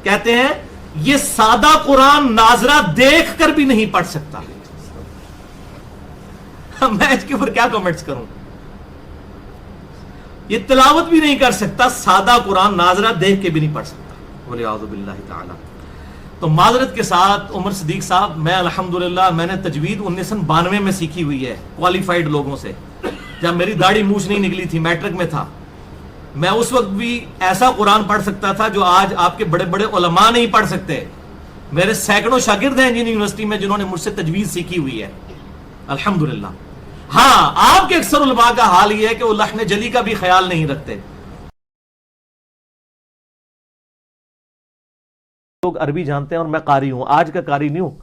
کہتے ہیں یہ سادہ قرآن ناظرہ دیکھ کر بھی نہیں پڑھ سکتا. میں اس کے اوپر کیا کمنٹس کروں؟ یہ تلاوت بھی نہیں کر سکتا، سادہ قرآن ناظرہ دیکھ کے بھی نہیں پڑھ سکتا. وَلِعَوْذُ بِاللَّهِ تعالی. تو معذرت کے ساتھ عمر صدیق صاحب، میں الحمدللہ میں نے تجوید 1992 میں سیکھی ہوئی ہے کوالیفائڈ لوگوں سے، جب میری داڑھی مونچھ نہیں نکلی تھی، میٹرک میں تھا. میں اس وقت بھی ایسا قرآن پڑھ سکتا تھا جو آج آپ کے بڑے بڑے علماء نہیں پڑھ سکتے. میرے سینکڑوں شاگرد ہیں انجینئرنگ یونیورسٹی میں جنہوں نے مجھ سے تجوید سیکھی ہوئی ہے الحمدللہ. ہاں، آپ کے اکثر علماء کا حال یہ ہے کہ وہ لحن جلی کا بھی خیال نہیں رکھتے. لوگ عربی جانتے ہیں اور میں قاری ہوں، آج کا قاری نہیں ہوں.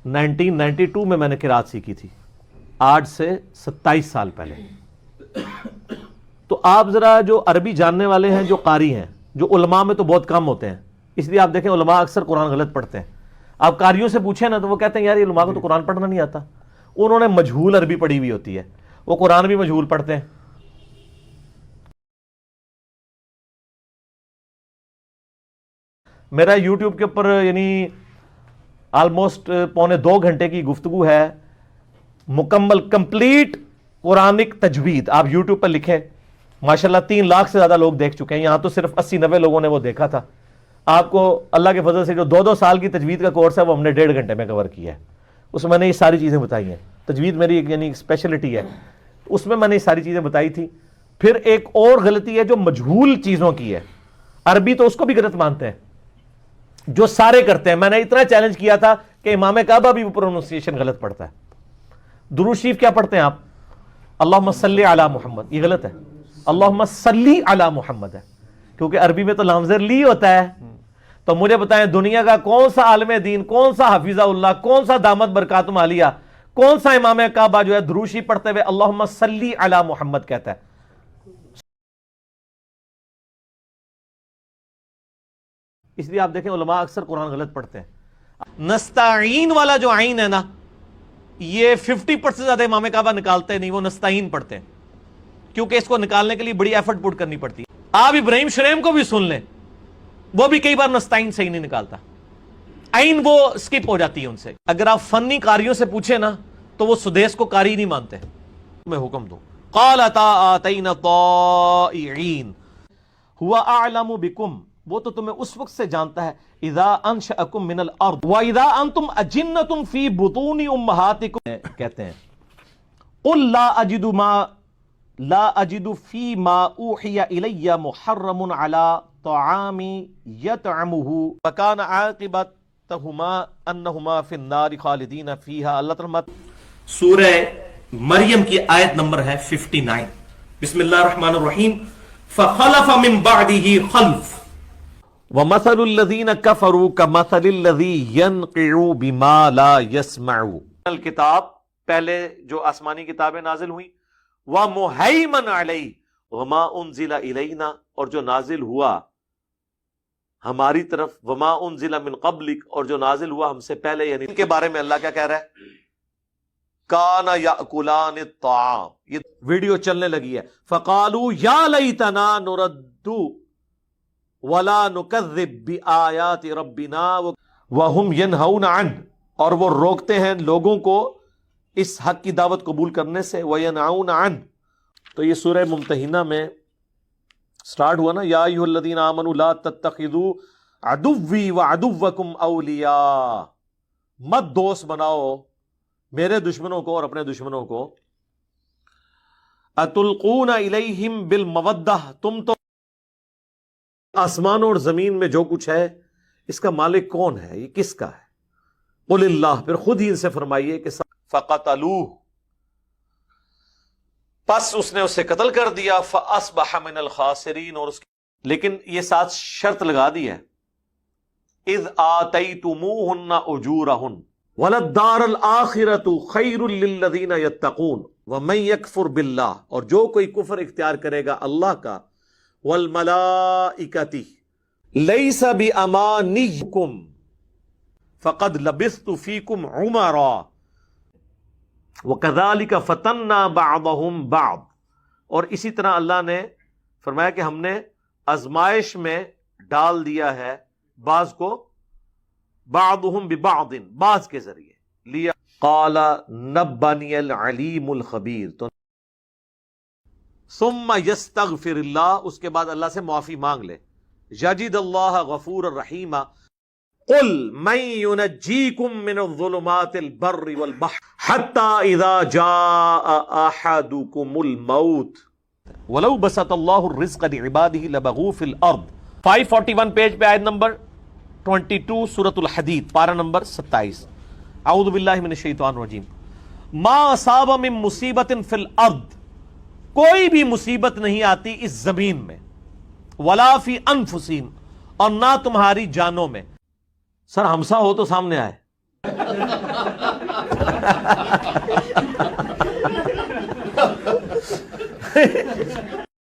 1992 میں نے قرات سیکھی تھی، آج سے 27 سال پہلے. تو آپ ذرا جو عربی جاننے والے ہیں، جو قاری ہیں، جو علماء میں تو بہت کم ہوتے ہیں، اس لیے آپ دیکھیں علماء اکثر قرآن غلط پڑھتے ہیں. آپ قاریوں سے پوچھیں نا تو وہ کہتے ہیں یار یہ علماء کو تو قرآن پڑھنا نہیں آتا. انہوں نے مجہول عربی پڑھی ہوئی ہوتی ہے، وہ قرآن بھی مجہول پڑھتے ہیں. میرا یوٹیوب کے اوپر یعنی آلموسٹ 1.25 گھنٹے کی گفتگو ہے، مکمل کمپلیٹ قرآنک تجوید. آپ یوٹیوب پر لکھیں، ماشاءاللہ 3 لاکھ سے زیادہ لوگ دیکھ چکے ہیں. یہاں تو صرف 80-90 لوگوں نے وہ دیکھا تھا. آپ کو اللہ کے فضل سے جو 2 سال کی تجوید کا کورس ہے وہ ہم نے 1.5 گھنٹے میں کور کیا ہے. اس میں نے یہ ساری چیزیں بتائی ہیں. تجوید میری ایک یعنی اسپیشلٹی ہے، اس میں نے یہ ساری چیزیں بتائی تھی. پھر ایک اور غلطی ہے جو مجہول چیزوں کی ہے. عربی تو اس کو بھی غلط مانتے ہیں جو سارے کرتے ہیں. میں نے اتنا چیلنج کیا تھا کہ امام کعبہ بھی پروننسیشن غلط پڑھتا ہے. درود شریف کیا پڑھتے ہیں آپ؟ اللہم صلی علی محمد، یہ غلط ہے. اللہم صلی علی محمد ہے، کیونکہ عربی میں تو لام زیر لی ہوتا ہے. تو مجھے بتائیں دنیا کا کون سا عالم دین، کون سا حفیظہ اللہ، کون سا دامت برکاتم عالیہ، کون سا امام کعبہ جو ہے درود شریف پڑھتے ہوئے اللہم صلی علی محمد کہتا ہے؟ اس لیے آپ دیکھیں علماء اکثر قرآن غلط پڑھتے ہیں. نستعین والا جو عین ہے نا، یہ 50% سے زیادہ امام کعبہ نکالتے نہیں، وہ نستعین پڑھتے ہیں، کیونکہ اس کو نکالنے کے لیے بڑی ایفرٹ پٹ کرنی پڑتی ہے. آپ ابراہیم شریم کو بھی سن لیں، وہ بھی کئی بار نستعین صحیح نہیں نکالتا، عین وہ سکپ ہو جاتی ہے ان سے. اگر آپ فنی قاریوں سے پوچھیں نا تو وہ سدیس کو قاری نہیں مانتے. میں حکم دوں، قالتا آتینا طائعین هو اعلم بکم، وہ تو تمہیں اس وقت سے جانتا ہے اذا انشأکم من الارض واذا انتم اجنۃ فی بطون امہاتکم، کہتے ہیں قل لا اجد فی ما اوحی الی محرم علی طعام یطعمہ فکان عاقبتہما انہما فی النار خالدین فیہا. اللہ تعالیٰ سورہ مریم کی آیت نمبر ہے 59. بسم اللہ الرحمن الرحیم. فخلف من بعدہ خلف ومثل الذین کفروا کمثل الذی ینقع بما لا یسمع. الکتاب، پہلے جو آسمانی کتابیں نازل ہوئیں، وَمُحَيْمَنْ عَلَيْهِ وَمَا أُنزِلَ إِلَيْنَا، اور جو نازل ہوا ہماری طرف، وَمَا أُنزِلَ مِنْ قَبْلِكَ، اور جو نازل ہوا ہم سے پہلے. یعنی ان کے بارے میں اللہ کیا کہہ رہا ہے؟ کَانَ يَأْكُلَانِ الطَّعَامَ. یہ ویڈیو چلنے لگی ہے. فَقَالُوا يَا لَيْتَنَا نُرَدُّ وَلَا نُكَذِّبْ بِآيَاتِ رَبِّنَا وَهُمْ يَنْهَوْنَ عَنْهُ، اور وہ روکتے ہیں لوگوں کو اس حق کی دعوت قبول کرنے سے. وَيَنْعَوْنَ عَنْ، تو یہ سورہ ممتحنہ میں سٹارٹ ہوا نا، یا ایھا الذین آمنوا لا تتخذوا عدوی وعدوکم اولیاء، مت دوست بناؤ میرے دشمنوں کو اور اپنے دشمنوں کو. اتلقون الیہم بالمودہ، تم تو آسمانوں اور زمین میں جو کچھ ہے اس کا مالک کون ہے، یہ کس کا ہے؟ قل اللہ، پھر خود ہی ان سے فرمائیے کہ فقتلوہ، پس اس نے اسے قتل کر دیا. فاصبح من الخاسرین، اور اس لیکن یہ ساتھ شرط لگا دی ہے، اذ آتیتموہن اجورہن وللدار الآخرۃ خیر للذین یتقون ومن یکفر باللہ، اور جو کوئی کفر اختیار کرے گا اللہ کا، والملائکۃ لیس بامانیکم فقد لبثت فیکم عمرا وَكَذَلِكَ فَتَنَّا بَعْضَهُمْ بَعْض، اور اسی طرح اللہ نے فرمایا کہ ہم نے آزمائش میں ڈال دیا ہے بعض کو بعضهم ببعض بعض کے ذریعے لیا قال نبنی العلیم الخبیر تو ثم یستغفر اللہ اس کے بعد اللہ سے معافی مانگ لے یجد اللہ غفور الرحیم قل من ينجيكم من الظلمات البر والبحر حتى اذا جاء احدكم الموت ولو بسط اللہ الرزق لعباده لبغوا في الارض 541 پیج پہ آیت نمبر 22 سورۃ الحدید پارہ نمبر 27 اعوذ باللہ من الشیطان الرجیم ما اصاب من مصیبت فی الارض کوئی بھی مصیبت نہیں آتی اس زمین میں ولا فی انفسہم اور نہ تمہاری جانوں میں سر ہمسا ہو تو سامنے آئے